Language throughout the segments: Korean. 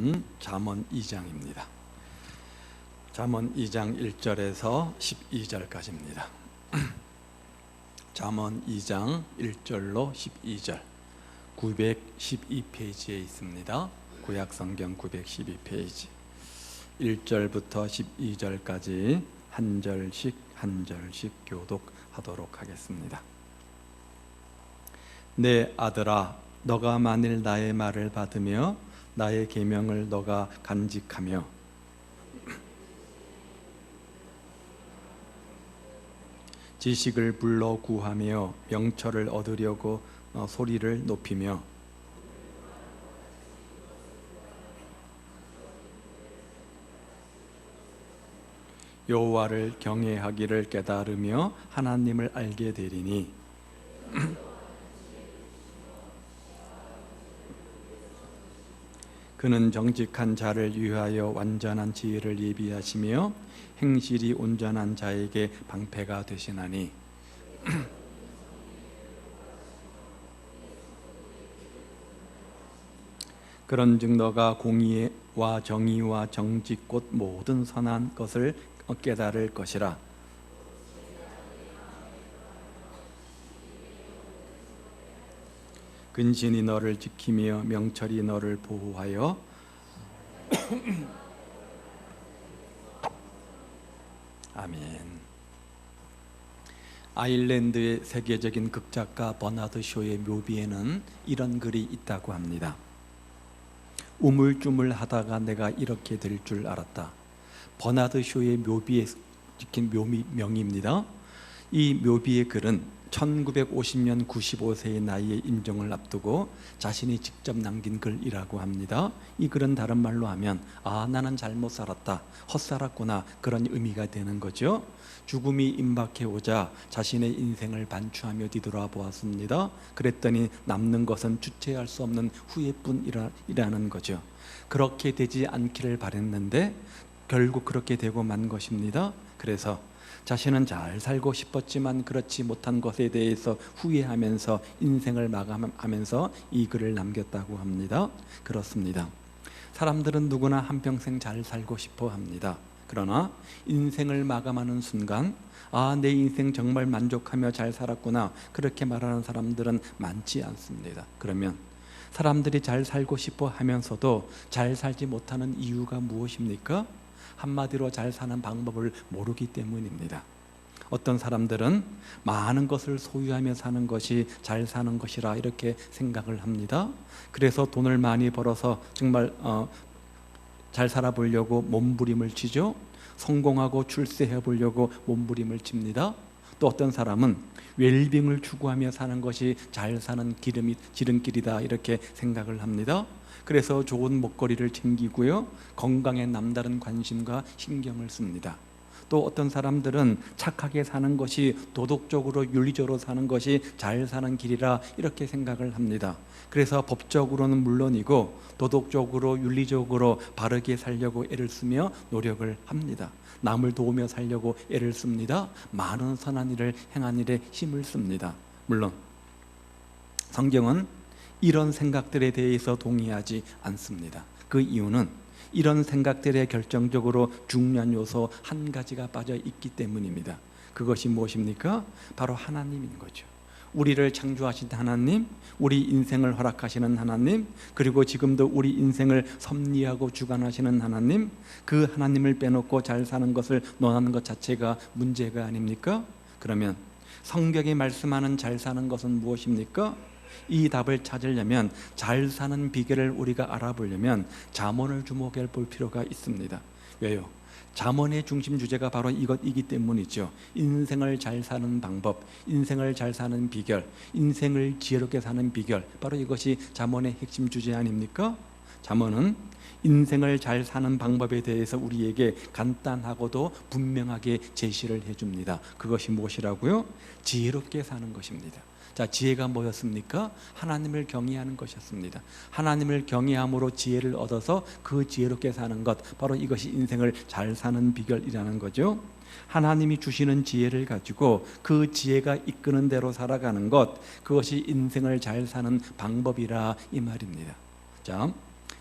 말씀은 잠언 2장입니다. 잠언 2장 1절에서 12절까지입니다. 잠언 2장 1절로 12절 912페이지에 있습니다. 구약성경 912페이지 1절부터 12절까지 한 절씩 교독하도록 하겠습니다. 내 아들아, 너가 만일 나의 말을 받으며 나의 계명을 너가 간직하며 지식을 불러 구하며 명철을 얻으려고 소리를 높이며 여호와를 경외하기를 깨달으며 하나님을 알게 되리니 그는 정직한 자를 위하여 완전한 지혜를 예비하시며 행실이 온전한 자에게 방패가 되시나니 그런즉 너가 공의와 정의와 정직 곧 모든 선한 것을 깨달을 것이라. 근신이 너를 지키며 명철이 너를 보호하여 아멘. 아일랜드의 세계적인 극작가 버나드 쇼의 묘비에는 이런 글이 있다고 합니다. 우물쭈물하다가 내가 이렇게 될 줄 알았다. 버나드 쇼의 묘비에 찍힌 명입니다. 이 묘비의 글은 1950년 95세의 나이에 임종을 앞두고 자신이 직접 남긴 글이라고 합니다. 이 글은 다른 말로 하면 나는 잘못 살았다, 헛살았구나, 그런 의미가 되는 거죠. 죽음이 임박해 오자 자신의 인생을 반추하며 뒤돌아보았습니다. 그랬더니 남는 것은 주체할 수 없는 후회뿐이라는 거죠. 그렇게 되지 않기를 바랬는데 결국 그렇게 되고 만 것입니다. 그래서 자신은 잘 살고 싶었지만 그렇지 못한 것에 대해서 후회하면서 인생을 마감하면서 이 글을 남겼다고 합니다. 그렇습니다. 사람들은 누구나 한평생 잘 살고 싶어 합니다. 그러나 인생을 마감하는 순간 내 인생 정말 만족하며 잘 살았구나, 그렇게 말하는 사람들은 많지 않습니다. 그러면 사람들이 잘 살고 싶어 하면서도 잘 살지 못하는 이유가 무엇입니까? 한마디로 잘 사는 방법을 모르기 때문입니다. 어떤 사람들은 많은 것을 소유하며 사는 것이 잘 사는 것이라 이렇게 생각을 합니다. 그래서 돈을 많이 벌어서 정말 잘 살아보려고 몸부림을 치죠. 성공하고 출세해 보려고 몸부림을 칩니다. 또 어떤 사람은 웰빙을 추구하며 사는 것이 잘 사는 지름길이다 이렇게 생각을 합니다. 그래서 좋은 먹거리를 챙기고요, 건강에 남다른 관심과 신경을 씁니다. 또 어떤 사람들은 착하게 사는 것이, 도덕적으로 윤리적으로 사는 것이 잘 사는 길이라 이렇게 생각을 합니다. 그래서 법적으로는 물론이고 도덕적으로 윤리적으로 바르게 살려고 애를 쓰며 노력을 합니다. 남을 도우며 살려고 애를 씁니다. 많은 선한 일을 행한 일에 힘을 씁니다. 물론 성경은 이런 생각들에 대해서 동의하지 않습니다. 그 이유는 이런 생각들에 결정적으로 중요한 요소 한 가지가 빠져 있기 때문입니다. 그것이 무엇입니까? 바로 하나님인 거죠. 우리를 창조하신 하나님, 우리 인생을 허락하시는 하나님, 그리고 지금도 우리 인생을 섭리하고 주관하시는 하나님, 그 하나님을 빼놓고 잘 사는 것을 논하는 것 자체가 문제가 아닙니까? 그러면 성경이 말씀하는 잘 사는 것은 무엇입니까? 이 답을 찾으려면, 잘 사는 비결을 우리가 알아보려면 잠언을 주목해 볼 필요가 있습니다. 왜요? 잠언의 중심 주제가 바로 이것이기 때문이죠. 인생을 잘 사는 방법, 인생을 잘 사는 비결, 인생을 지혜롭게 사는 비결, 바로 이것이 잠언의 핵심 주제 아닙니까? 잠언은 인생을 잘 사는 방법에 대해서 우리에게 간단하고도 분명하게 제시를 해줍니다. 그것이 무엇이라고요? 지혜롭게 사는 것입니다. 자, 지혜가 뭐였습니까? 하나님을 경외하는 것이었습니다. 하나님을 경외함으로 지혜를 얻어서 그 지혜롭게 사는 것, 바로 이것이 인생을 잘 사는 비결이라는 거죠. 하나님이 주시는 지혜를 가지고 그 지혜가 이끄는 대로 살아가는 것, 그것이 인생을 잘 사는 방법이라 이 말입니다. 자,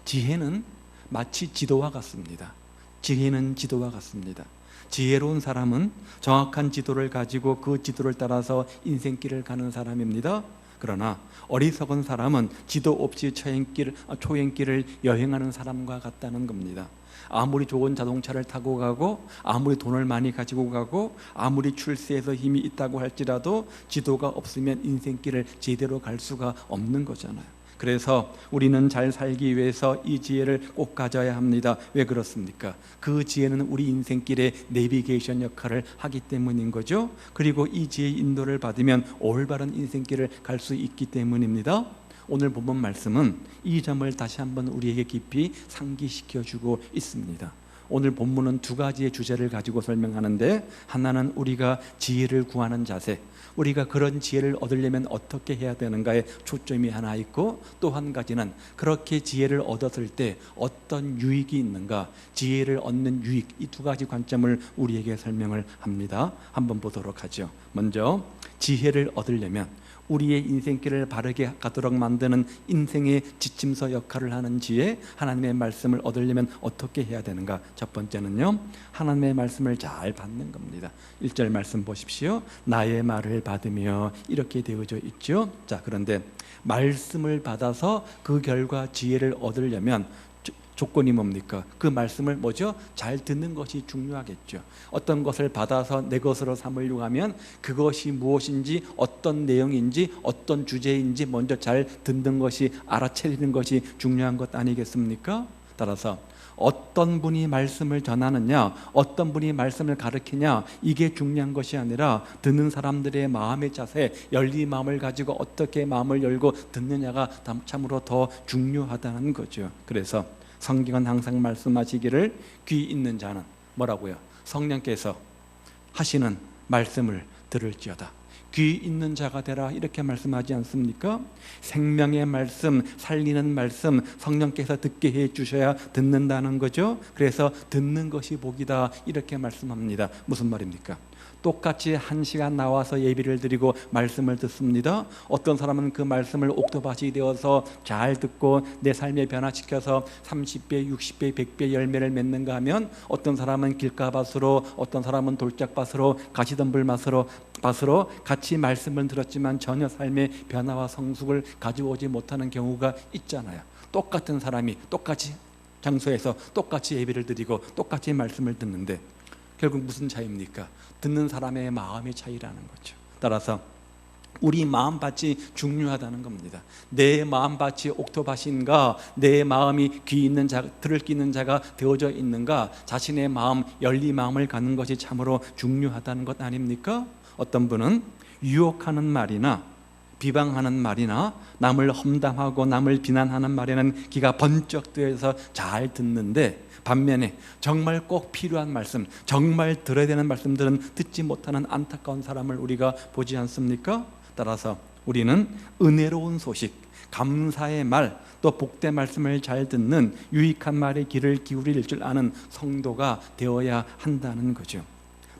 지혜는 마치 지도와 같습니다. 지혜는 지도와 같습니다. 지혜로운 사람은 정확한 지도를 가지고 그 지도를 따라서 인생길을 가는 사람입니다. 그러나 어리석은 사람은 지도 없이 초행길을 여행하는 사람과 같다는 겁니다. 아무리 좋은 자동차를 타고 가고 아무리 돈을 많이 가지고 가고 아무리 출세해서 힘이 있다고 할지라도 지도가 없으면 인생길을 제대로 갈 수가 없는 거잖아요. 그래서 우리는 잘 살기 위해서 이 지혜를 꼭 가져야 합니다. 왜 그렇습니까? 그 지혜는 우리 인생길의 내비게이션 역할을 하기 때문인 거죠. 그리고 이 지혜의 인도를 받으면 올바른 인생길을 갈 수 있기 때문입니다. 오늘 본문 말씀은 이 점을 다시 한번 우리에게 깊이 상기시켜주고 있습니다. 오늘 본문은 두 가지의 주제를 가지고 설명하는데, 하나는 우리가 지혜를 구하는 자세, 우리가 그런 지혜를 얻으려면 어떻게 해야 되는가에 초점이 하나 있고, 또 한 가지는 그렇게 지혜를 얻었을 때 어떤 유익이 있는가, 지혜를 얻는 유익, 이 두 가지 관점을 우리에게 설명을 합니다. 한번 보도록 하죠. 먼저 지혜를 얻으려면 우리의 인생길을 바르게 가도록 만드는 인생의 지침서 역할을 하는 지혜, 하나님의 말씀을 얻으려면 어떻게 해야 되는가? 첫 번째는요, 하나님의 말씀을 잘 받는 겁니다. 1절 말씀 보십시오. 나의 말을 받으며, 이렇게 되어져 있죠. 자, 그런데 말씀을 받아서 그 결과 지혜를 얻으려면 조건이 뭡니까? 그 말씀을 뭐죠? 잘 듣는 것이 중요하겠죠. 어떤 것을 받아서 내 것으로 삼으려고 하면 그것이 무엇인지, 어떤 내용인지, 어떤 주제인지 먼저 잘 듣는 것이, 알아차리는 것이 중요한 것 아니겠습니까? 따라서 어떤 분이 말씀을 전하느냐, 어떤 분이 말씀을 가르치냐, 이게 중요한 것이 아니라 듣는 사람들의 마음의 자세, 열린 마음을 가지고 어떻게 마음을 열고 듣느냐가 참으로 더 중요하다는 거죠. 그래서 성경은 항상 말씀하시기를 귀 있는 자는 뭐라고요? 성령께서 하시는 말씀을 들을지어다. 귀 있는 자가 되라, 이렇게 말씀하지 않습니까? 생명의 말씀, 살리는 말씀, 성령께서 듣게 해 주셔야 듣는다는 거죠. 그래서 듣는 것이 복이다, 이렇게 말씀합니다. 무슨 말입니까? 똑같이 1시간 나와서 예배를 드리고 말씀을 듣습니다. 어떤 사람은 그 말씀을 옥토밭이 되어서 잘 듣고 내 삶에 변화시켜서 30배, 60배, 100배 열매를 맺는가 하면, 어떤 사람은 길가밭으로, 어떤 사람은 돌짝밭으로, 가시덤불밭으로 같이 말씀을 들었지만 전혀 삶의 변화와 성숙을 가져오지 못하는 경우가 있잖아요. 똑같은 사람이 똑같이 장소에서 똑같이 예배를 드리고 똑같이 말씀을 듣는데 결국 무슨 차이입니까? 듣는 사람의 마음의 차이라는 거죠. 따라서 우리 마음밭이 중요하다는 겁니다. 내 마음밭이 옥토밭인가, 내 마음이 귀 있는 자, 들을 귀 있는 자가 되어져 있는가, 자신의 마음, 열린 마음을 갖는 것이 참으로 중요하다는 것 아닙니까? 어떤 분은 유혹하는 말이나 비방하는 말이나 남을 험담하고 남을 비난하는 말에는 귀가 번쩍 뜨여서 잘 듣는데, 반면에 정말 꼭 필요한 말씀, 정말 들어야 되는 말씀들은 듣지 못하는 안타까운 사람을 우리가 보지 않습니까? 따라서 우리는 은혜로운 소식, 감사의 말, 또 복된 말씀을 잘 듣는 유익한 말에 귀를 기울일 줄 아는 성도가 되어야 한다는 거죠.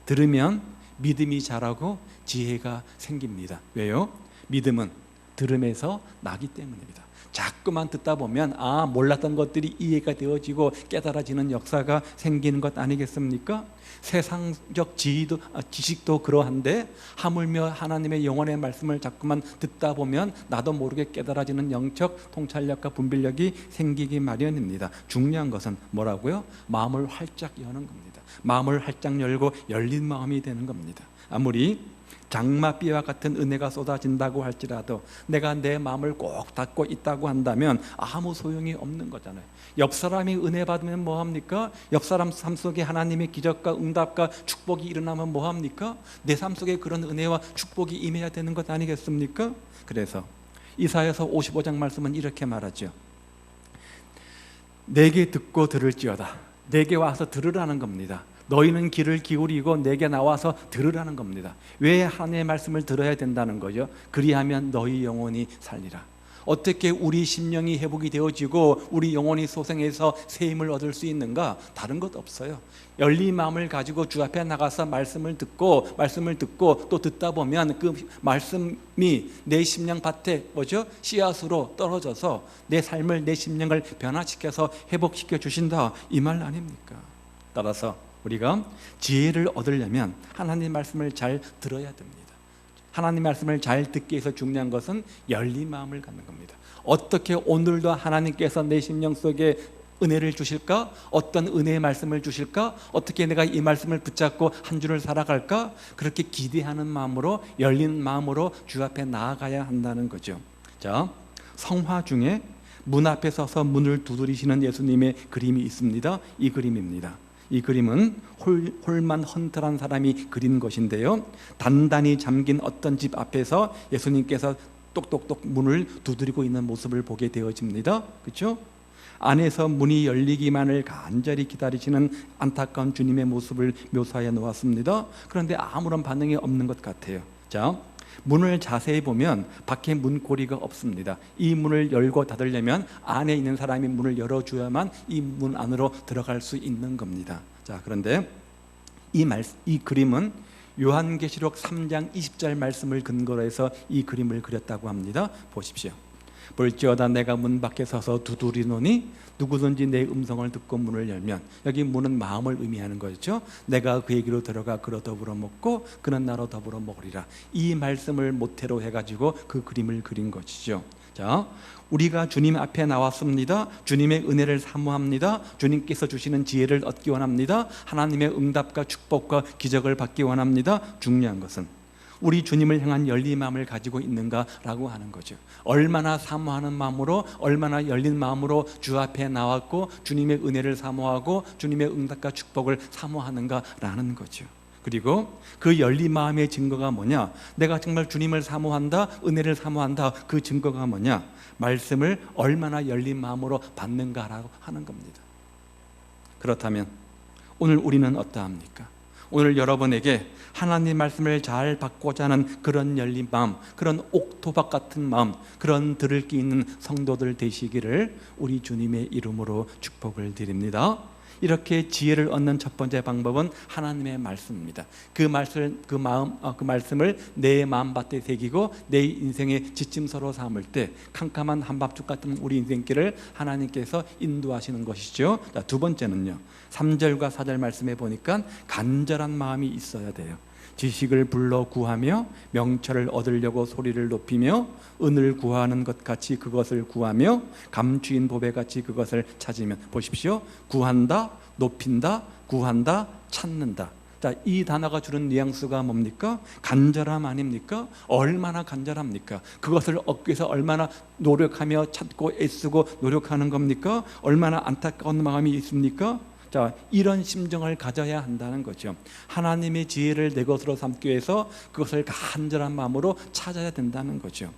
들으면 믿음이 자라고 지혜가 생깁니다. 왜요? 믿음은 들음에서 나기 때문입니다. 자꾸만 듣다 보면 몰랐던 것들이 이해가 되어지고 깨달아지는 역사가 생기는 것 아니겠습니까? 세상적 지식도 그러한데, 하물며 하나님의 영혼의 말씀을 자꾸만 듣다 보면 나도 모르게 깨달아지는 영적 통찰력과 분별력이 생기기 마련입니다. 중요한 것은 뭐라고요? 마음을 활짝 여는 겁니다. 마음을 활짝 열고 열린 마음이 되는 겁니다. 아무리 장마비와 같은 은혜가 쏟아진다고 할지라도 내가 내 마음을 꼭 닫고 있다고 한다면 아무 소용이 없는 거잖아요. 옆 사람이 은혜 받으면 뭐합니까? 옆 사람 삶 속에 하나님의 기적과 응답과 축복이 일어나면 뭐합니까? 내 삶 속에 그런 은혜와 축복이 임해야 되는 것 아니겠습니까? 그래서 이사야서 55장 말씀은 이렇게 말하죠. 내게 듣고 들을지어다. 내게 와서 들으라는 겁니다. 너희는 귀를 기울이고 내게 나와서 들으라는 겁니다. 왜 하나님의 말씀을 들어야 된다는 거죠? 그리하면 너희 영혼이 살리라. 어떻게 우리 심령이 회복이 되어지고 우리 영혼이 소생해서 새 힘을 얻을 수 있는가? 다른 것 없어요. 열린 마음을 가지고 주 앞에 나가서 말씀을 듣고 또 듣다 보면 그 말씀이 내 심령 밭에 씨앗으로 떨어져서 내 삶을, 내 심령을 변화시켜서 회복시켜 주신다, 이 말 아닙니까? 따라서 우리가 지혜를 얻으려면 하나님 말씀을 잘 들어야 됩니다. 하나님 말씀을 잘 듣기 위해서 중요한 것은 열린 마음을 갖는 겁니다. 어떻게 오늘도 하나님께서 내 심령 속에 은혜를 주실까? 어떤 은혜의 말씀을 주실까? 어떻게 내가 이 말씀을 붙잡고 한 주를 살아갈까? 그렇게 기대하는 마음으로, 열린 마음으로 주 앞에 나아가야 한다는 거죠. 자, 성화 중에 문 앞에 서서 문을 두드리시는 예수님의 그림이 있습니다. 이 그림입니다. 이 그림은 홀만 헌틀한 사람이 그린 것인데요, 단단히 잠긴 어떤 집 앞에서 예수님께서 똑똑똑 문을 두드리고 있는 모습을 보게 되어집니다. 그렇죠? 안에서 문이 열리기만을 간절히 기다리시는 안타까운 주님의 모습을 묘사해 놓았습니다. 그런데 아무런 반응이 없는 것 같아요. 자, 문을 자세히 보면 밖에 문고리가 없습니다. 이 문을 열고 닫으려면 안에 있는 사람이 문을 열어줘야만 이 문 안으로 들어갈 수 있는 겁니다. 자, 그런데 이 그림은 요한계시록 3장 20절 말씀을 근거로 해서 이 그림을 그렸다고 합니다. 보십시오. 볼지어다 내가 문 밖에 서서 두드리노니 누구든지 내 음성을 듣고 문을 열면, 여기 문은 마음을 의미하는 거죠. 내가 그에게로 들어가 그로 더불어 먹고 그는 나로 더불어 먹으리라. 이 말씀을 모태로 해가지고 그 그림을 그린 것이죠. 자, 우리가 주님 앞에 나왔습니다. 주님의 은혜를 사모합니다. 주님께서 주시는 지혜를 얻기 원합니다. 하나님의 응답과 축복과 기적을 받기 원합니다. 중요한 것은 우리 주님을 향한 열린 마음을 가지고 있는가라고 하는 거죠. 얼마나 사모하는 마음으로, 얼마나 열린 마음으로 주 앞에 나왔고 주님의 은혜를 사모하고 주님의 응답과 축복을 사모하는가라는 거죠. 그리고 그 열린 마음의 증거가 뭐냐? 내가 정말 주님을 사모한다, 은혜를 사모한다, 그 증거가 뭐냐? 말씀을 얼마나 열린 마음으로 받는가라고 하는 겁니다. 그렇다면 오늘 우리는 어떠합니까? 오늘 여러분에게 하나님 말씀을 잘 받고자 하는 그런 열린 마음, 그런 옥토박 같은 마음, 그런 들을 기 있는 성도들 되시기를 우리 주님의 이름으로 축복을 드립니다. 이렇게 지혜를 얻는 첫 번째 방법은 하나님의 말씀입니다. 그 말씀을 내 마음밭에 새기고 내 인생의 지침서로 삼을 때 캄캄한 한밤중 같은 우리 인생길을 하나님께서 인도하시는 것이죠. 자, 두 번째는요, 3절과 4절 말씀에 보니까 간절한 마음이 있어야 돼요. 지식을 불러 구하며 명철을 얻으려고 소리를 높이며 은을 구하는 것 같이 그것을 구하며 감추인 보배 같이 그것을 찾으면, 보십시오. 구한다, 높인다, 구한다, 찾는다. 자, 이 단어가 주는 뉘앙스가 뭡니까? 간절함 아닙니까? 얼마나 간절합니까? 그것을 얻기 위해서 얼마나 노력하며 찾고 애쓰고 노력하는 겁니까? 얼마나 안타까운 마음이 있습니까? 자, 이런 심정을 가져야 한다는 거죠. 하나님의 지혜를 내 것으로 삼기 위해서 그것을 간절한 마음으로 찾아야 된다는 거죠.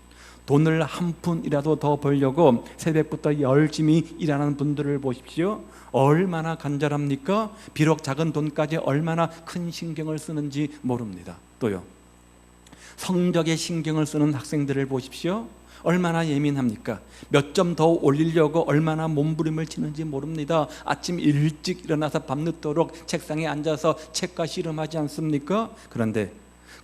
돈을 한 푼이라도 더 벌려고 새벽부터 열심히 일하는 분들을 보십시오. 얼마나 간절합니까? 비록 작은 돈까지 얼마나 큰 신경을 쓰는지 모릅니다. 또요, 성적에 신경을 쓰는 학생들을 보십시오. 얼마나 예민합니까? 몇 점 더 올리려고 얼마나 몸부림을 치는지 모릅니다. 아침 일찍 일어나서 밤늦도록 책상에 앉아서 책과 씨름하지 않습니까? 그런데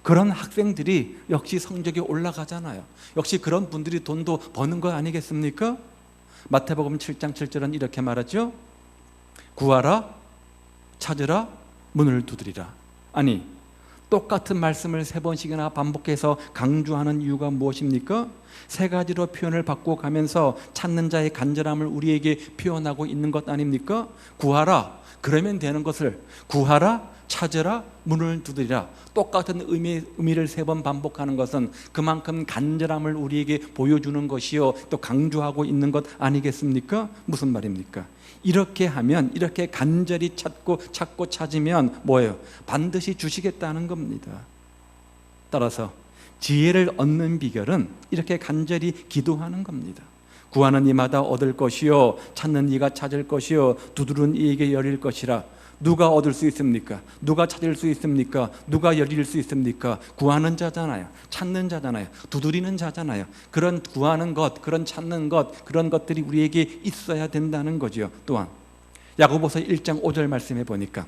그런 학생들이 역시 성적이 올라가잖아요. 역시 그런 분들이 돈도 버는 거 아니겠습니까? 마태복음 7장 7절은 이렇게 말하죠. 구하라, 찾으라, 문을 두드리라. 아니, 똑같은 말씀을 3번씩이나 반복해서 강조하는 이유가 무엇입니까? 3가지로 표현을 바꿔가면서 찾는 자의 간절함을 우리에게 표현하고 있는 것 아닙니까? 구하라, 그러면 되는 것을 구하라, 찾으라, 문을 두드리라. 똑같은 의미를 3번 반복하는 것은 그만큼 간절함을 우리에게 보여주는 것이요, 또 강조하고 있는 것 아니겠습니까? 무슨 말입니까? 이렇게 하면, 이렇게 간절히 찾고 찾으면 뭐예요? 반드시 주시겠다는 겁니다. 따라서 지혜를 얻는 비결은 이렇게 간절히 기도하는 겁니다. 구하는 이마다 얻을 것이요, 찾는 이가 찾을 것이요, 두드리는 이에게 열릴 것이라. 누가 얻을 수 있습니까? 누가 찾을 수 있습니까? 누가 열릴 수 있습니까? 구하는 자잖아요. 찾는 자잖아요. 두드리는 자잖아요. 그런 구하는 것, 그런 찾는 것, 그런 것들이 우리에게 있어야 된다는 거죠. 또한 야고보서 1장 5절 말씀해 보니까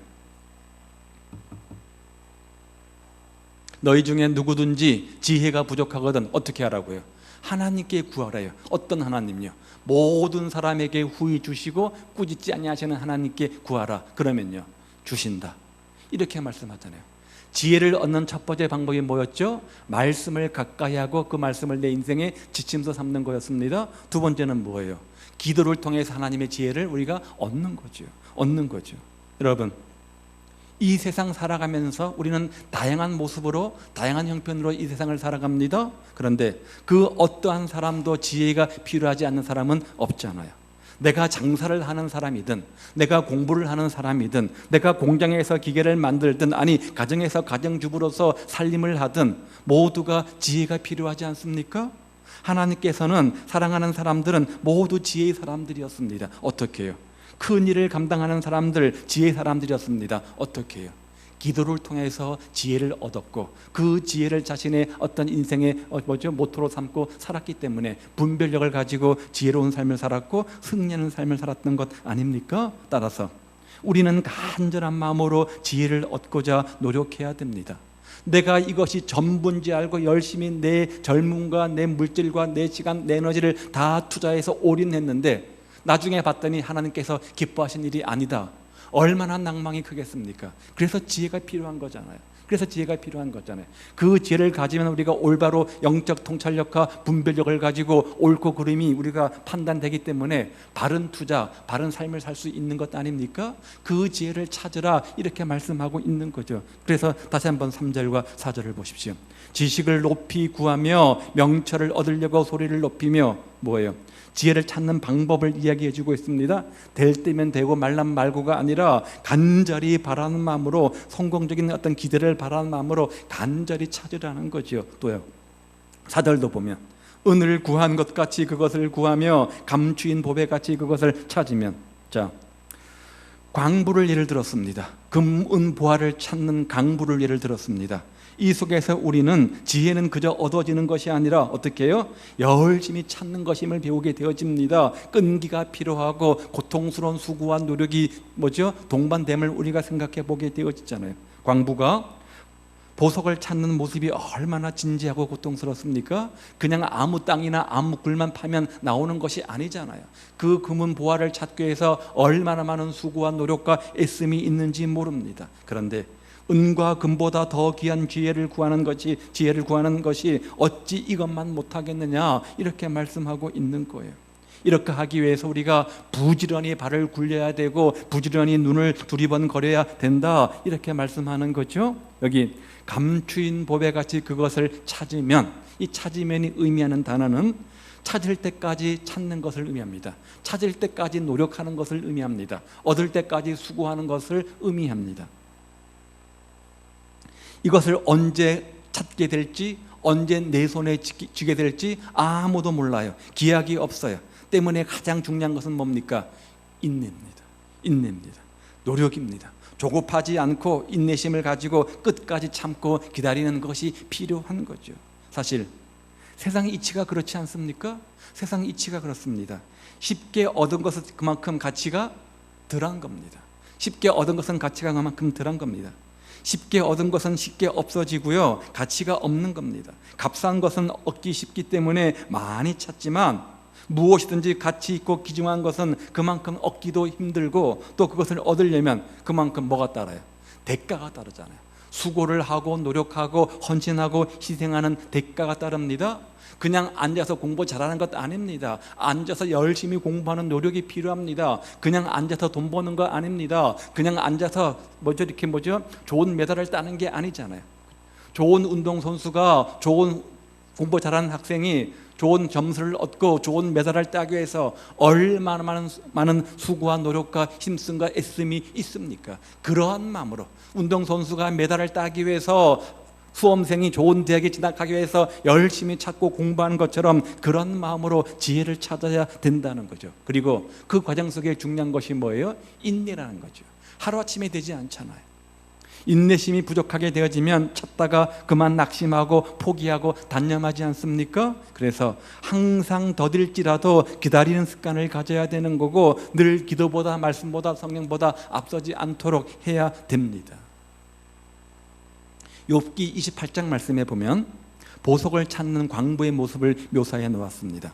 너희 중에 누구든지 지혜가 부족하거든 어떻게 하라고요? 하나님께 구하래요. 어떤 하나님요? 모든 사람에게 후히 주시고 꾸짖지 아니하시는 하나님께 구하라. 그러면요 주신다. 이렇게 말씀하잖아요. 지혜를 얻는 첫 번째 방법이 뭐였죠? 말씀을 가까이 하고 그 말씀을 내 인생의 지침서 삼는 거였습니다. 두 번째는 뭐예요? 기도를 통해서 하나님의 지혜를 우리가 얻는 거죠. 얻는 거죠. 여러분, 이 세상 살아가면서 우리는 다양한 모습으로, 다양한 형편으로 이 세상을 살아갑니다. 그런데 그 어떠한 사람도 지혜가 필요하지 않는 사람은 없잖아요. 내가 장사를 하는 사람이든, 내가 공부를 하는 사람이든, 내가 공장에서 기계를 만들든, 아니 가정에서 가정주부로서 살림을 하든 모두가 지혜가 필요하지 않습니까? 하나님께서는 사랑하는 사람들은 모두 지혜의 사람들이었습니다. 어떻게 해요? 큰 일을 감당하는 사람들, 지혜의 사람들이었습니다. 어떻게 해요? 기도를 통해서 지혜를 얻었고 그 지혜를 자신의 어떤 인생의 모토로 삼고 살았기 때문에 분별력을 가지고 지혜로운 삶을 살았고 승리하는 삶을 살았던 것 아닙니까? 따라서 우리는 간절한 마음으로 지혜를 얻고자 노력해야 됩니다. 내가 이것이 전부인지 알고 열심히 내 젊음과 내 물질과 내 시간, 내 에너지를 다 투자해서 올인했는데 나중에 봤더니 하나님께서 기뻐하신 일이 아니다. 얼마나 낭망이 크겠습니까? 그래서 지혜가 필요한 거잖아요. 그래서 지혜가 필요한 거잖아요. 그 지혜를 가지면 우리가 올바로 영적 통찰력과 분별력을 가지고 옳고 그름이 우리가 판단되기 때문에 바른 투자, 바른 삶을 살 수 있는 것 아닙니까? 그 지혜를 찾으라 이렇게 말씀하고 있는 거죠. 그래서 다시 한번 3절과 4절을 보십시오. 지식을 높이 구하며 명철을 얻으려고 소리를 높이며 뭐예요? 지혜를 찾는 방법을 이야기해 주고 있습니다. 될 때면 되고 말란 말고가 아니라 간절히 바라는 마음으로, 성공적인 어떤 기대를 바라는 마음으로 간절히 찾으라는 거죠. 또요 4절도 보면 은을 구한 것 같이 그것을 구하며 감추인 보배 같이 그것을 찾으면, 자, 광부를 예를 들었습니다. 금, 은, 보화를 찾는 강부를 예를 들었습니다. 이 속에서 우리는 지혜는 그저 얻어지는 것이 아니라 어떻게 해요? 열심히 찾는 것임을 배우게 되어집니다. 끈기가 필요하고 고통스러운 수고와 노력이 동반됨을 우리가 생각해 보게 되어지잖아요. 광부가 보석을 찾는 모습이 얼마나 진지하고 고통스럽습니까? 그냥 아무 땅이나 아무 굴만 파면 나오는 것이 아니잖아요. 그 금은 보화를 찾기 위해서 얼마나 많은 수고와 노력과 애씀이 있는지 모릅니다. 그런데 은과 금보다 더 귀한 지혜를 구하는 것이 어찌 이것만 못하겠느냐 이렇게 말씀하고 있는 거예요. 이렇게 하기 위해서 우리가 부지런히 발을 굴려야 되고 부지런히 눈을 두리번거려야 된다 이렇게 말씀하는 거죠. 여기 감추인 보배같이 그것을 찾으면, 이 찾으면이 의미하는 단어는 찾을 때까지 찾는 것을 의미합니다. 찾을 때까지 노력하는 것을 의미합니다. 얻을 때까지 수고하는 것을 의미합니다. 이것을 언제 찾게 될지, 언제 내 손에 쥐게 될지 아무도 몰라요. 기약이 없어요. 때문에 가장 중요한 것은 뭡니까? 인내입니다. 노력입니다. 조급하지 않고 인내심을 가지고 끝까지 참고 기다리는 것이 필요한 거죠. 사실 세상의 이치가 그렇지 않습니까? 세상 이치가 그렇습니다. 쉽게 얻은 것은 그만큼 가치가 덜한 겁니다. 쉽게 얻은 것은 가치가 그만큼 덜한 겁니다. 쉽게 얻은 것은 쉽게 없어지고요, 가치가 없는 겁니다. 값싼 것은 얻기 쉽기 때문에 많이 찾지만 무엇이든지 가치 있고 귀중한 것은 그만큼 얻기도 힘들고, 또 그것을 얻으려면 그만큼 뭐가 따라요? 대가가 따르잖아요. 수고를 하고 노력하고 헌신하고 희생하는 대가가 따릅니다. 그냥 앉아서 공부 잘하는 것 아닙니다. 앉아서 열심히 공부하는 노력이 필요합니다. 그냥 앉아서 돈 버는 거 아닙니다. 그냥 앉아서 좋은 메달을 따는 게 아니잖아요. 좋은 운동선수가, 좋은 공부 잘하는 학생이 좋은 점수를 얻고 좋은 메달을 따기 위해서 얼마나 많은 수고와 노력과 힘씀과 애씀이 있습니까? 그러한 마음으로 운동선수가 메달을 따기 위해서 수험생이 좋은 대학에 진학하기 위해서 열심히 찾고 공부하는 것처럼 그런 마음으로 지혜를 찾아야 된다는 거죠. 그리고 그 과정 속에 중요한 것이 뭐예요? 인내라는 거죠. 하루아침에 되지 않잖아요. 인내심이 부족하게 되어지면 찾다가 그만 낙심하고 포기하고 단념하지 않습니까? 그래서 항상 더딜지라도 기다리는 습관을 가져야 되는 거고, 늘 기도보다 말씀보다 성령보다 앞서지 않도록 해야 됩니다. 욥기 28장 말씀에 보면 보석을 찾는 광부의 모습을 묘사해 놓았습니다.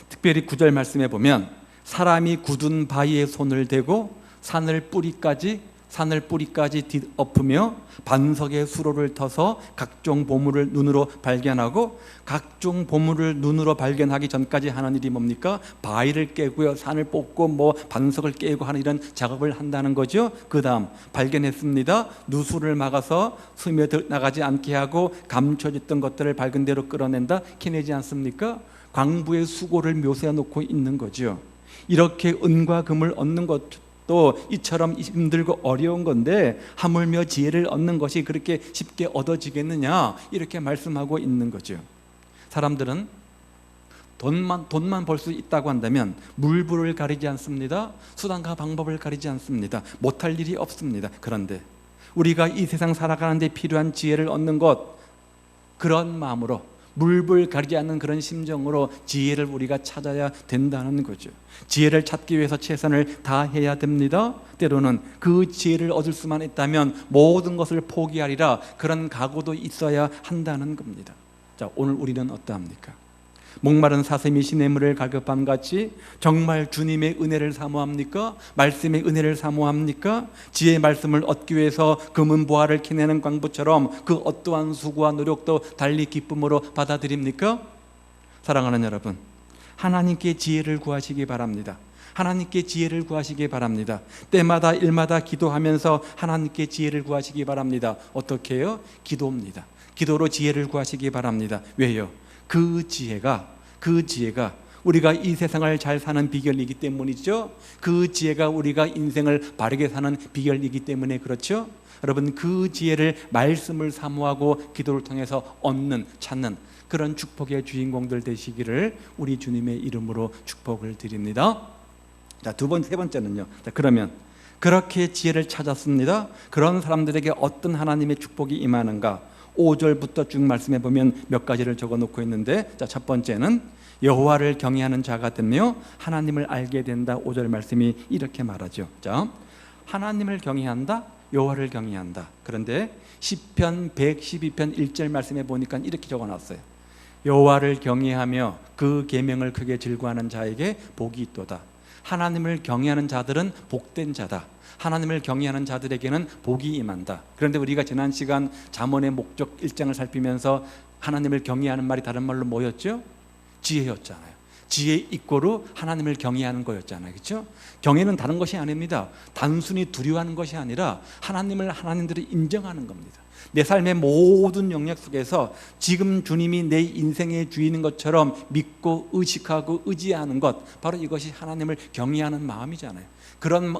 특별히 9절 말씀에 보면 사람이 굳은 바위에 손을 대고 산을 뿌리까지 뒤엎으며 반석의 수로를 터서 각종 보물을 눈으로 발견하고, 각종 보물을 눈으로 발견하기 전까지 하는 일이 뭡니까? 바위를 깨고요, 산을 뽑고 반석을 깨고 하는 이런 작업을 한다는 거죠. 그 다음 발견했습니다. 누수를 막아서 스며들 나가지 않게 하고 감춰졌던 것들을 밝은 대로 끌어낸다, 캐내지 않습니까? 광부의 수고를 묘사해 놓고 있는 거죠. 이렇게 은과 금을 얻는 것 또 이처럼 힘들고 어려운 건데 하물며 지혜를 얻는 것이 그렇게 쉽게 얻어지겠느냐, 이렇게 말씀하고 있는 거죠. 사람들은 돈만 벌 수 있다고 한다면 물불을 가리지 않습니다. 수단과 방법을 가리지 않습니다. 못할 일이 없습니다. 그런데 우리가 이 세상 살아가는 데 필요한 지혜를 얻는 것, 그런 마음으로 물불 가리지 않는 그런 심정으로 지혜를 우리가 찾아야 된다는 거죠. 지혜를 찾기 위해서 최선을 다해야 됩니다. 때로는 그 지혜를 얻을 수만 있다면 모든 것을 포기하리라, 그런 각오도 있어야 한다는 겁니다. 자, 오늘 우리는 어떠합니까? 목마른 사슴이 시냇물을 갈급함 같이 정말 주님의 은혜를 사모합니까? 말씀의 은혜를 사모합니까? 지혜의 말씀을 얻기 위해서 금은 보화를 캐내는 광부처럼 그 어떠한 수고와 노력도 달리 기쁨으로 받아들입니까? 사랑하는 여러분, 하나님께 지혜를 구하시기 바랍니다. 하나님께 지혜를 구하시기 바랍니다. 때마다 일마다 기도하면서 하나님께 지혜를 구하시기 바랍니다. 어떻게 해요? 기도입니다. 기도로 지혜를 구하시기 바랍니다. 왜요? 그 지혜가 우리가 이 세상을 잘 사는 비결이기 때문이죠. 그 지혜가 우리가 인생을 바르게 사는 비결이기 때문에 그렇죠. 여러분, 그 지혜를 말씀을 사모하고 기도를 통해서 얻는, 찾는 그런 축복의 주인공들 되시기를 우리 주님의 이름으로 축복을 드립니다. 자, 세 번째는요. 자, 그러면 그렇게 지혜를 찾았습니다. 그런 사람들에게 어떤 하나님의 축복이 임하는가? 5절부터 쭉 말씀해 보면 몇 가지를 적어 놓고 있는데, 자, 첫 번째는 여호와를 경외하는 자가 되며 하나님을 알게 된다. 5절 말씀이 이렇게 말하죠. 자, 하나님을 경외한다, 여호와를 경외한다. 그런데 시편 112편 1절 말씀에 보니까 이렇게 적어 놨어요. 여호와를 경외하며 그 계명을 크게 즐거워하는 자에게 복이 있도다. 하나님을 경외하는 자들은 복된 자다. 하나님을 경외하는 자들에게는 복이 임한다. 그런데 우리가 지난 시간 잠언의 목적 1장을 살피면서 하나님을 경외하는 말이 다른 말로 뭐였죠? 지혜였잖아요. 지혜 이꼬르 하나님을 경외하는 거였잖아요. 그렇죠? 경외는 다른 것이 아닙니다. 단순히 두려워하는 것이 아니라 하나님을 하나님들이 인정하는 겁니다. 내 삶의 모든 영역 속에서 지금 주님이 내 인생의 주인인 것처럼 믿고 의식하고 의지하는 것, 바로 이것이 하나님을 경외하는 마음이잖아요. 그런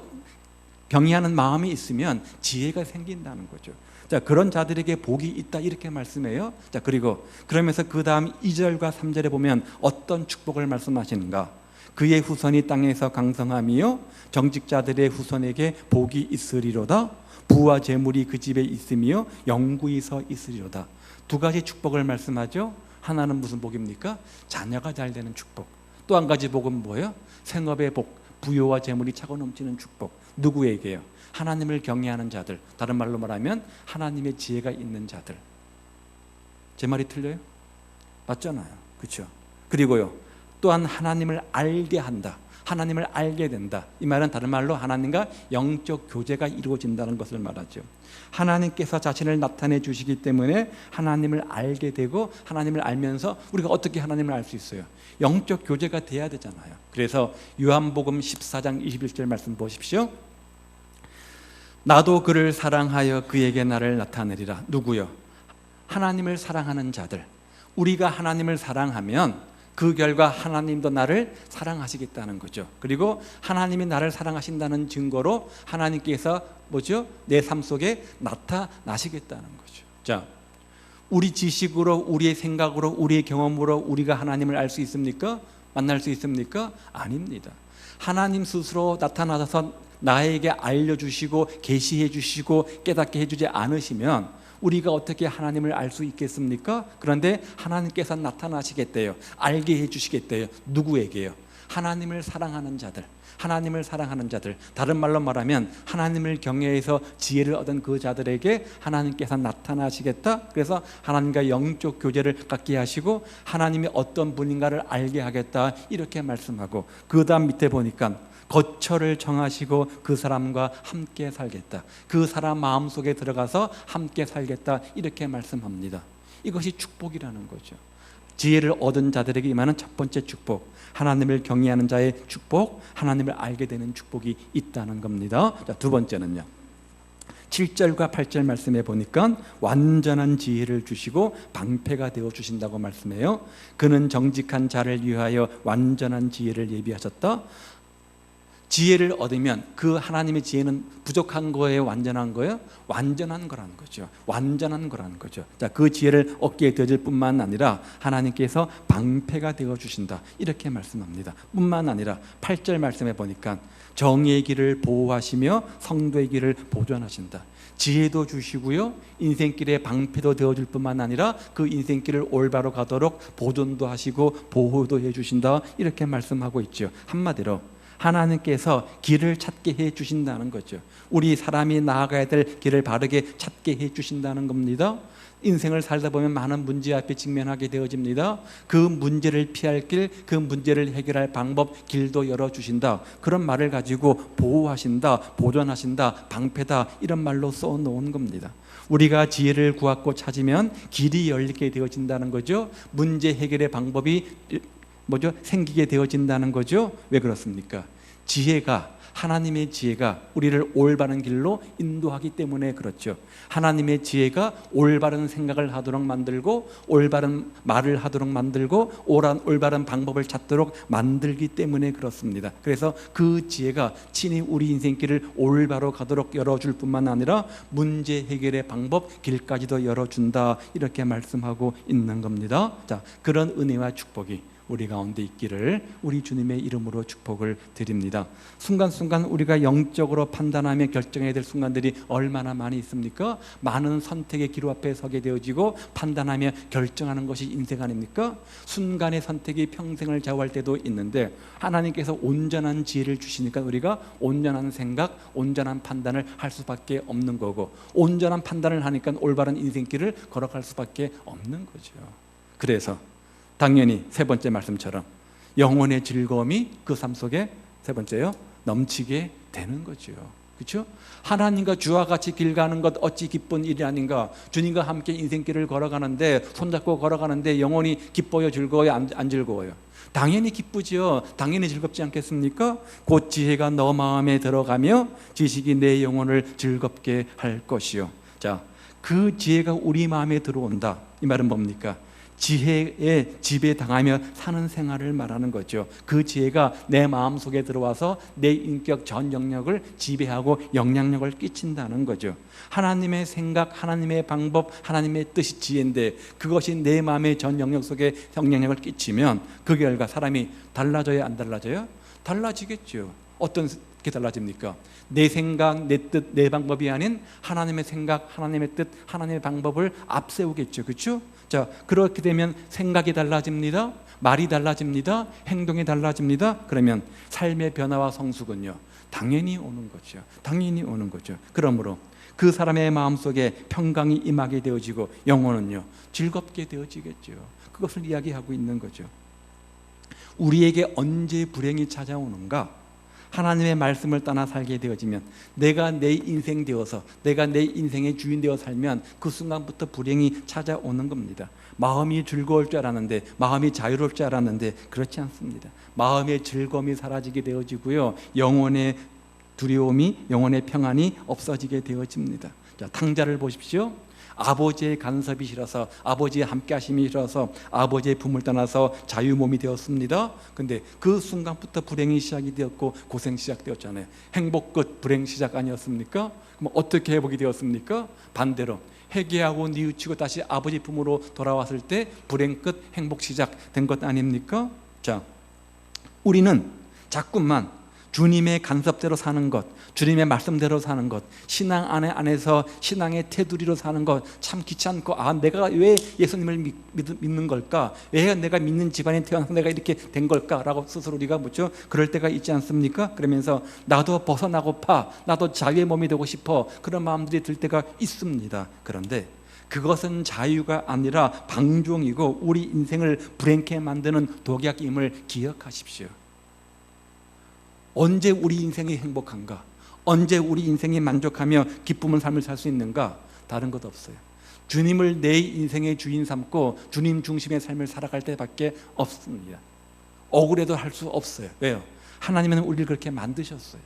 경외하는 마음이 있으면 지혜가 생긴다는 거죠. 자, 그런 자들에게 복이 있다, 이렇게 말씀해요. 자, 그리고 그러면서 그 다음 2절과 3절에 보면 어떤 축복을 말씀하시는가? 그의 후손이 땅에서 강성하며 정직자들의 후손에게 복이 있으리로다. 부와 재물이 그 집에 있으며 영구히 서 있으리로다. 두 가지 축복을 말씀하죠. 하나는 무슨 복입니까? 자녀가 잘 되는 축복. 또 한 가지 복은 뭐예요? 생업의 복, 부요와 재물이 차고 넘치는 축복. 누구에게요? 하나님을 경외하는 자들, 다른 말로 말하면 하나님의 지혜가 있는 자들. 제 말이 틀려요? 맞잖아요. 그렇죠? 그리고요, 또한 하나님을 알게 한다, 하나님을 알게 된다. 이 말은 다른 말로 하나님과 영적 교제가 이루어진다는 것을 말하죠. 하나님께서 자신을 나타내 주시기 때문에 하나님을 알게 되고, 하나님을 알면서 우리가 어떻게 하나님을 알 수 있어요? 영적 교제가 돼야 되잖아요. 그래서 요한복음 14장 21절 말씀 보십시오. 나도 그를 사랑하여 그에게 나를 나타내리라. 누구요? 하나님을 사랑하는 자들. 우리가 하나님을 사랑하면 그 결과 하나님도 나를 사랑하시겠다는 거죠. 그리고 하나님이 나를 사랑하신다는 증거로 하나님께서 뭐죠? 내 삶 속에 나타나시겠다는 거죠. 자, 우리 지식으로, 우리의 생각으로, 우리의 경험으로 우리가 하나님을 알 수 있습니까? 만날 수 있습니까? 아닙니다. 하나님 스스로 나타나셔서 나에게 알려주시고 계시해 주시고 깨닫게 해주지 않으시면 우리가 어떻게 하나님을 알 수 있겠습니까? 그런데 하나님께서 나타나시겠대요. 알게 해주시겠대요. 누구에게요? 하나님을 사랑하는 자들, 하나님을 사랑하는 자들, 다른 말로 말하면 하나님을 경외해서 지혜를 얻은 그 자들에게 하나님께서 나타나시겠다. 그래서 하나님과 영적 교제를 갖게 하시고 하나님이 어떤 분인가를 알게 하겠다, 이렇게 말씀하고, 그 다음 밑에 보니까 거처를 정하시고 그 사람과 함께 살겠다, 그 사람 마음속에 들어가서 함께 살겠다, 이렇게 말씀합니다. 이것이 축복이라는 거죠. 지혜를 얻은 자들에게 임하는 첫 번째 축복, 하나님을 경외하는 자의 축복, 하나님을 알게 되는 축복이 있다는 겁니다. 자, 두 번째는요, 7절과 8절 말씀해 보니까 완전한 지혜를 주시고 방패가 되어 주신다고 말씀해요. 그는 정직한 자를 위하여 완전한 지혜를 예비하셨다. 지혜를 얻으면 그 하나님의 지혜는 부족한 거예요? 완전한 거예요? 완전한 거라는 거죠. 완전한 거라는 거죠. 자, 그 지혜를 얻게 되어질 뿐만 아니라 하나님께서 방패가 되어 주신다, 이렇게 말씀합니다. 뿐만 아니라 8절 말씀해 보니까 정의의 길을 보호하시며 성도의 길을 보존하신다. 지혜도 주시고요, 인생길의 방패도 되어줄 뿐만 아니라 그 인생길을 올바로 가도록 보존도 하시고 보호도 해주신다, 이렇게 말씀하고 있죠. 한마디로 하나님께서 길을 찾게 해 주신다는 거죠. 우리 사람이 나아가야 될 길을 바르게 찾게 해 주신다는 겁니다. 인생을 살다 보면 많은 문제 앞에 직면하게 되어집니다. 그 문제를 피할 길, 그 문제를 해결할 방법, 길도 열어주신다, 그런 말을 가지고 보호하신다, 보존하신다, 방패다, 이런 말로 써놓은 겁니다. 우리가 지혜를 구하고 찾으면 길이 열리게 되어진다는 거죠. 문제 해결의 방법이 생기게 되어진다는 거죠. 왜 그렇습니까? 지혜가, 하나님의 지혜가 우리를 올바른 길로 인도하기 때문에 그렇죠. 하나님의 지혜가 올바른 생각을 하도록 만들고, 올바른 말을 하도록 만들고, 올바른 방법을 찾도록 만들기 때문에 그렇습니다. 그래서 그 지혜가 친히 우리 인생길을 올바로 가도록 열어줄 뿐만 아니라 문제 해결의 방법, 길까지도 열어준다, 이렇게 말씀하고 있는 겁니다. 자, 그런 은혜와 축복이 우리 가운데 있기를 우리 주님의 이름으로 축복을 드립니다. 순간순간 우리가 영적으로 판단하며 결정해야 될 순간들이 얼마나 많이 있습니까? 많은 선택의 기로 앞에 서게 되어지고 판단하며 결정하는 것이 인생 아닙니까? 순간의 선택이 평생을 좌우할 때도 있는데 하나님께서 온전한 지혜를 주시니까 우리가 온전한 생각, 온전한 판단을 할 수밖에 없는 거고, 온전한 판단을 하니까 올바른 인생길을 걸어갈 수밖에 없는 거죠. 그래서 당연히 세 번째 말씀처럼 영혼의 즐거움이 그 삶 속에, 세 번째요, 넘치게 되는 거죠. 그렇죠? 하나님과 주와 같이 길 가는 것 어찌 기쁜 일이 아닌가. 주님과 함께 인생길을 걸어가는데, 손잡고 걸어가는데 영혼이 기뻐요, 즐거워요, 안 즐거워요? 당연히 기쁘지요. 당연히 즐겁지 않겠습니까? 곧 지혜가 너 마음에 들어가며 지식이 내 영혼을 즐겁게 할 것이요. 자, 그 지혜가 우리 마음에 들어온다, 이 말은 뭡니까? 지혜에 지배당하며 사는 생활을 말하는 거죠. 그 지혜가 내 마음속에 들어와서 내 인격 전 영역을 지배하고 영향력을 끼친다는 거죠. 하나님의 생각, 하나님의 방법, 하나님의 뜻이 지혜인데 그것이 내 마음의 전 영역 속에 영향력을 끼치면 그 결과 사람이 달라져야 안 달라져요? 달라지겠죠. 어떤 게 달라집니까? 내 생각, 내 뜻, 내 방법이 아닌 하나님의 생각, 하나님의 뜻, 하나님의 방법을 앞세우겠죠. 그렇죠? 자, 그렇게 되면 생각이 달라집니다. 말이 달라집니다. 행동이 달라집니다. 그러면 삶의 변화와 성숙은요, 당연히 오는 거죠. 당연히 오는 거죠. 그러므로 그 사람의 마음속에 평강이 임하게 되어지고 영혼은요, 즐겁게 되어지겠죠. 그것을 이야기하고 있는 거죠. 우리에게 언제 불행이 찾아오는가? 하나님의 말씀을 떠나 살게 되어지면, 내가 내 인생 되어서, 내가 내 인생의 주인 되어 살면 그 순간부터 불행이 찾아오는 겁니다. 마음이 즐거울 줄 알았는데, 마음이 자유로울 줄 알았는데 그렇지 않습니다. 마음의 즐거움이 사라지게 되어지고요, 영혼의 두려움이, 영혼의 평안이 없어지게 되어집니다. 자, 탕자를 보십시오. 아버지의 간섭이 싫어서, 아버지의 함께 하심이 싫어서 아버지의 품을 떠나서 자유몸이 되었습니다. 근데 그 순간부터 불행이 시작이 되었고 고생 시작되었잖아요. 행복 끝 불행 시작 아니었습니까? 그럼 어떻게 회복이 되었습니까? 반대로 회개하고 뉘우치고 다시 아버지 품으로 돌아왔을 때 불행 끝 행복 시작된 것 아닙니까? 자, 우리는 자꾸만 주님의 간섭대로 사는 것, 주님의 말씀대로 사는 것, 신앙 안에서 신앙의 테두리로 사는 것 참 귀찮고, 내가 왜 예수님을 믿는 걸까? 왜 내가 믿는 집안에 태어나서 내가 이렇게 된 걸까? 라고 스스로 우리가 묻죠. 그럴 때가 있지 않습니까? 그러면서 나도 벗어나고파, 나도 자유의 몸이 되고 싶어, 그런 마음들이 들 때가 있습니다. 그런데 그것은 자유가 아니라 방종이고 우리 인생을 불행케 만드는 독약임을 기억하십시오. 언제 우리 인생이 행복한가? 언제 우리 인생이 만족하며 기쁨의 삶을 살 수 있는가? 다른 것 없어요. 주님을 내 인생의 주인 삼고 주님 중심의 삶을 살아갈 때밖에 없습니다. 억울해도 할 수 없어요. 왜요? 하나님은 우리를 그렇게 만드셨어요.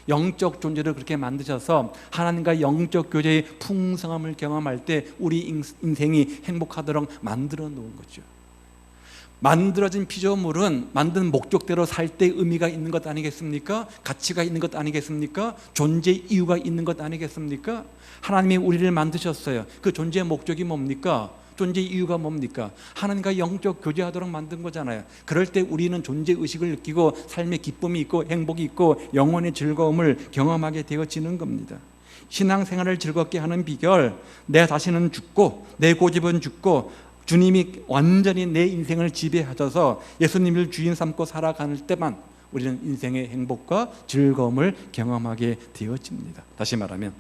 영적 존재를 그렇게 만드셔서 하나님과 영적 교제의 풍성함을 경험할 때 우리 인생이 행복하도록 만들어 놓은 거죠. 만들어진 피조물은 만든 목적대로 살 때 의미가 있는 것 아니겠습니까? 가치가 있는 것 아니겠습니까? 존재 이유가 있는 것 아니겠습니까? 하나님이 우리를 만드셨어요. 그 존재의 목적이 뭡니까? 존재 이유가 뭡니까? 하나님과 영적 교제하도록 만든 거잖아요. 그럴 때 우리는 존재 의식을 느끼고 삶의 기쁨이 있고 행복이 있고 영혼의 즐거움을 경험하게 되어지는 겁니다. 신앙생활을 즐겁게 하는 비결, 내 자신은 죽고 내 고집은 죽고 주님이 완전히 내 인생을 지배하셔서 예수님을 주인 삼고 살아가는 때만 우리는 인생의 행복과 즐거움을 경험하게 되어집니다. 다시 말하면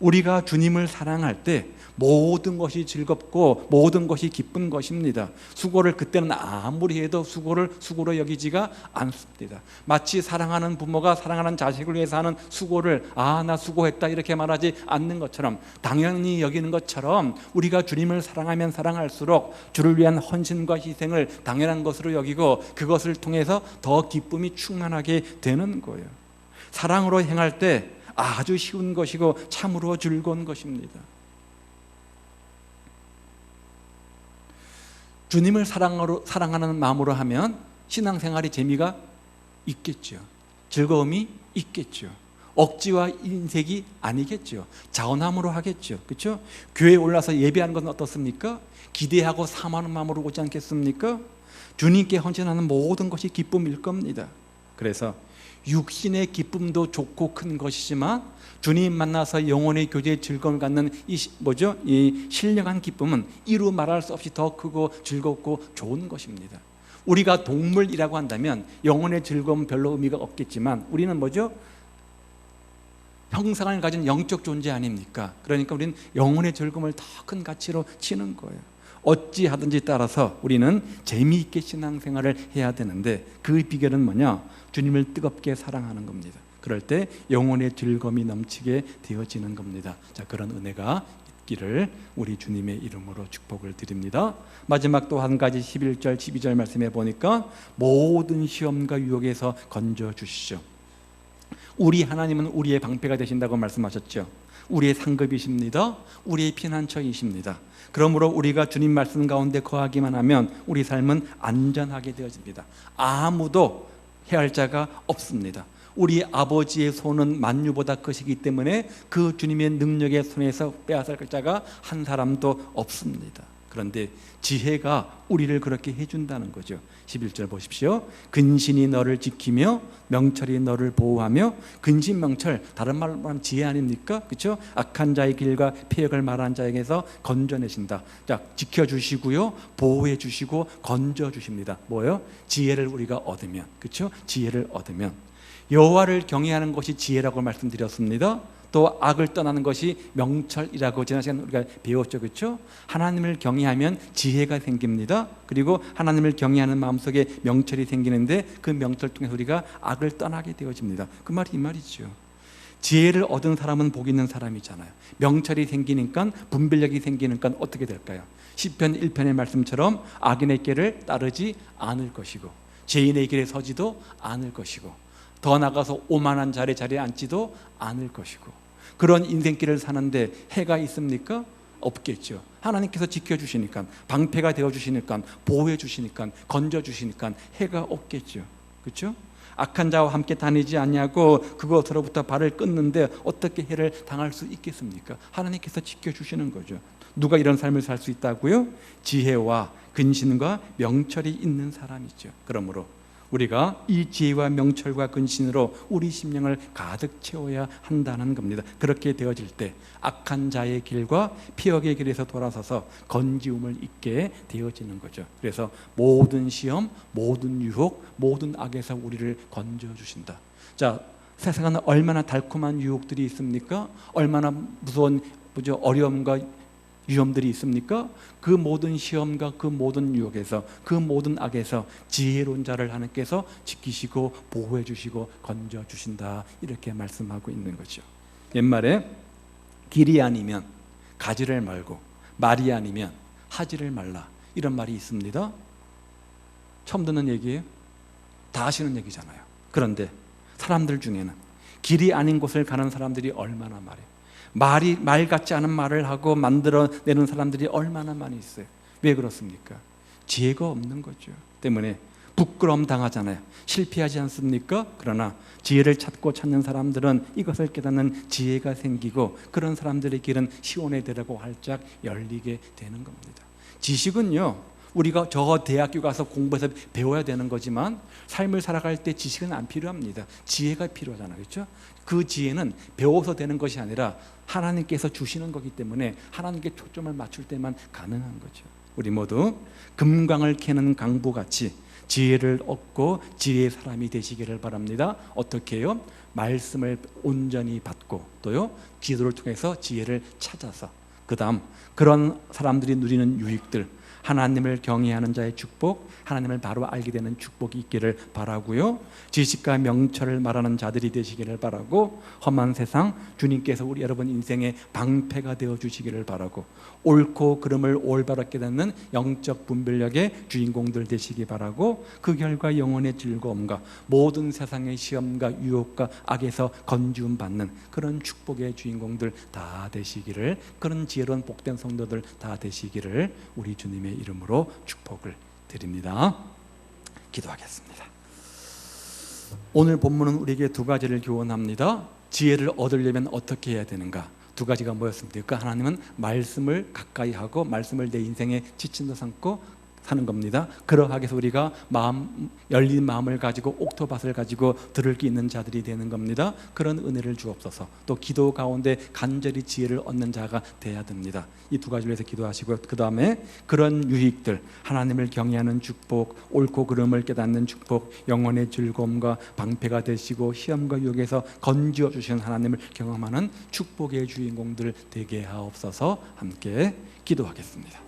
우리가 주님을 사랑할 때 모든 것이 즐겁고 모든 것이 기쁜 것입니다. 수고를 그때는 아무리 해도 수고로 여기지가 않습니다. 마치 사랑하는 부모가 사랑하는 자식을 위해서 하는 수고를 나 수고했다 이렇게 말하지 않는 것처럼, 당연히 여기는 것처럼 우리가 주님을 사랑하면 사랑할수록 주를 위한 헌신과 희생을 당연한 것으로 여기고 그것을 통해서 더 기쁨이 충만하게 되는 거예요. 사랑으로 행할 때 아주 쉬운 것이고 참으로 즐거운 것입니다. 주님을 사랑하는 마음으로 하면 신앙생활의 재미가 있겠죠. 즐거움이 있겠죠. 억지와 인색이 아니겠죠. 자원함으로 하겠죠. 그렇죠? 교회에 올라서 예배하는 것은 어떻습니까? 기대하고 사모하는 마음으로 오지 않겠습니까? 주님께 헌신하는 모든 것이 기쁨일 겁니다. 그래서 육신의 기쁨도 좋고 큰 것이지만 주님 만나서 영혼의 교제의 즐거움을 갖는 이 신령한 기쁨은 이루 말할 수 없이 더 크고 즐겁고 좋은 것입니다. 우리가 동물이라고 한다면 영혼의 즐거움은 별로 의미가 없겠지만 우리는 형상을 가진 영적 존재 아닙니까? 그러니까 우리는 영혼의 즐거움을 더 큰 가치로 치는 거예요. 어찌하든지 따라서 우리는 재미있게 신앙생활을 해야 되는데 그 비결은 뭐냐? 주님을 뜨겁게 사랑하는 겁니다. 그럴 때 영혼의 즐거움이 넘치게 되어지는 겁니다. 자, 그런 은혜가 있기를 우리 주님의 이름으로 축복을 드립니다. 마지막 또 한 가지 11절 12절 말씀해 보니까 모든 시험과 유혹에서 건져주시죠. 우리 하나님은 우리의 방패가 되신다고 말씀하셨죠. 우리의 상급이십니다. 우리의 피난처이십니다. 그러므로 우리가 주님 말씀 가운데 거하기만 하면 우리 삶은 안전하게 되어집니다. 아무도 해할 자가 없습니다. 우리 아버지의 손은 만유보다 크시기 때문에 그 주님의 능력의 손에서 빼앗을 자가 한 사람도 없습니다. 그런데 지혜가 우리를 그렇게 해준다는 거죠. 11절 보십시오. 근신이 너를 지키며 명철이 너를 보호하며, 근신 명철 다른 말로 말하면 지혜 아닙니까? 그렇죠? 악한 자의 길과 폐역을 말한 자에게서 건져내신다. 자, 지켜주시고요, 보호해 주시고 건져 주십니다. 뭐예요? 지혜를 우리가 얻으면, 그렇죠? 지혜를 얻으면 여호와를 경외하는 것이 지혜라고 말씀드렸습니다. 또 악을 떠나는 것이 명철이라고 지난 시간 우리가 배웠죠. 그렇죠? 하나님을 경외하면 지혜가 생깁니다. 그리고 하나님을 경외하는 마음속에 명철이 생기는데 그 명철 통해서 우리가 악을 떠나게 되어집니다. 그 말이 이 말이죠. 지혜를 얻은 사람은 복 있는 사람이잖아요. 명철이 생기니까, 분별력이 생기니까 어떻게 될까요? 시편 1편의 말씀처럼 악인의 길을 따르지 않을 것이고 죄인의 길에 서지도 않을 것이고 더 나가서 오만한 자리에 앉지도 않을 것이고, 그런 인생길을 사는데 해가 있습니까? 없겠죠. 하나님께서 지켜주시니까, 방패가 되어주시니까, 보호해주시니까, 건져주시니까 해가 없겠죠. 그렇죠? 악한 자와 함께 다니지 않냐고 그것으로부터 발을 끊는데 어떻게 해를 당할 수 있겠습니까? 하나님께서 지켜주시는 거죠. 누가 이런 삶을 살 수 있다고요? 지혜와 근신과 명철이 있는 사람이죠. 그러므로 우리가 이 지혜와 명철과 근신으로 우리 심령을 가득 채워야 한다는 겁니다. 그렇게 되어질 때 악한 자의 길과 피역의 길에서 돌아서서 건지움을 잊게 되어지는 거죠. 그래서 모든 시험, 모든 유혹, 모든 악에서 우리를 건져주신다. 자, 세상은 얼마나 달콤한 유혹들이 있습니까? 얼마나 무서운 어려움과 위험들이 있습니까? 그 모든 시험과 그 모든 유혹에서, 그 모든 악에서 지혜로운 자를 하나님께서 지키시고 보호해 주시고 건져 주신다, 이렇게 말씀하고 있는 거죠. 옛말에 길이 아니면 가지를 말고 말이 아니면 하지를 말라, 이런 말이 있습니다. 처음 듣는 얘기예요? 다 아시는 얘기잖아요. 그런데 사람들 중에는 길이 아닌 곳을 가는 사람들이 얼마나 많아요. 말 같지 않은 말을 하고 만들어내는 사람들이 얼마나 많이 있어요. 왜 그렇습니까? 지혜가 없는 거죠. 때문에 부끄러움 당하잖아요. 실패하지 않습니까? 그러나 지혜를 찾는 사람들은 이것을 깨닫는 지혜가 생기고, 그런 사람들의 길은 시온의 대라고 활짝 열리게 되는 겁니다. 지식은요, 우리가 저 대학교 가서 공부해서 배워야 되는 거지만 삶을 살아갈 때 지식은 안 필요합니다. 지혜가 필요하잖아요. 그렇죠? 그 지혜는 배워서 되는 것이 아니라 하나님께서 주시는 거기 때문에 하나님께 초점을 맞출 때만 가능한 거죠. 우리 모두 금광을 캐는 강부같이 지혜를 얻고 지혜의 사람이 되시기를 바랍니다. 어떻게 해요? 말씀을 온전히 받고, 또요 기도를 통해서 지혜를 찾아서, 그 다음 그런 사람들이 누리는 유익들, 하나님을 경외하는 자의 축복, 하나님을 바로 알게 되는 축복이 있기를 바라고요. 지식과 명철을 말하는 자들이 되시기를 바라고, 험한 세상 주님께서 우리 여러분 인생의 방패가 되어 주시기를 바라고, 옳고 그름을 올바르게 듣는 영적 분별력의 주인공들 되시기 바라고, 그 결과 영혼의 즐거움과 모든 세상의 시험과 유혹과 악에서 건지움 받는 그런 축복의 주인공들 다 되시기를, 그런 지혜로운 복된 성도들 다 되시기를 우리 주님의 이름으로 축복을 드립니다. 기도하겠습니다. 오늘 본문은 우리에게 두 가지를 교훈합니다. 지혜를 얻으려면 어떻게 해야 되는가? 두 가지가 뭐였습니까? 하나님은 말씀을 가까이 하고 말씀을 내 인생의 지침도 삼고 사는 겁니다. 그러하기 위해서 우리가 열린 마음을 가지고 옥토밭을 가지고 들을 게 있는 자들이 되는 겁니다. 그런 은혜를 주옵소서. 또 기도 가운데 간절히 지혜를 얻는 자가 돼야 됩니다. 이 두 가지를 위해서 기도하시고요. 그 다음에 그런 유익들, 하나님을 경외하는 축복, 옳고 그름을 깨닫는 축복, 영혼의 즐거움과 방패가 되시고 시험과 유혹에서 건지어 주시는 하나님을 경험하는 축복의 주인공들 되게 하옵소서. 함께 기도하겠습니다.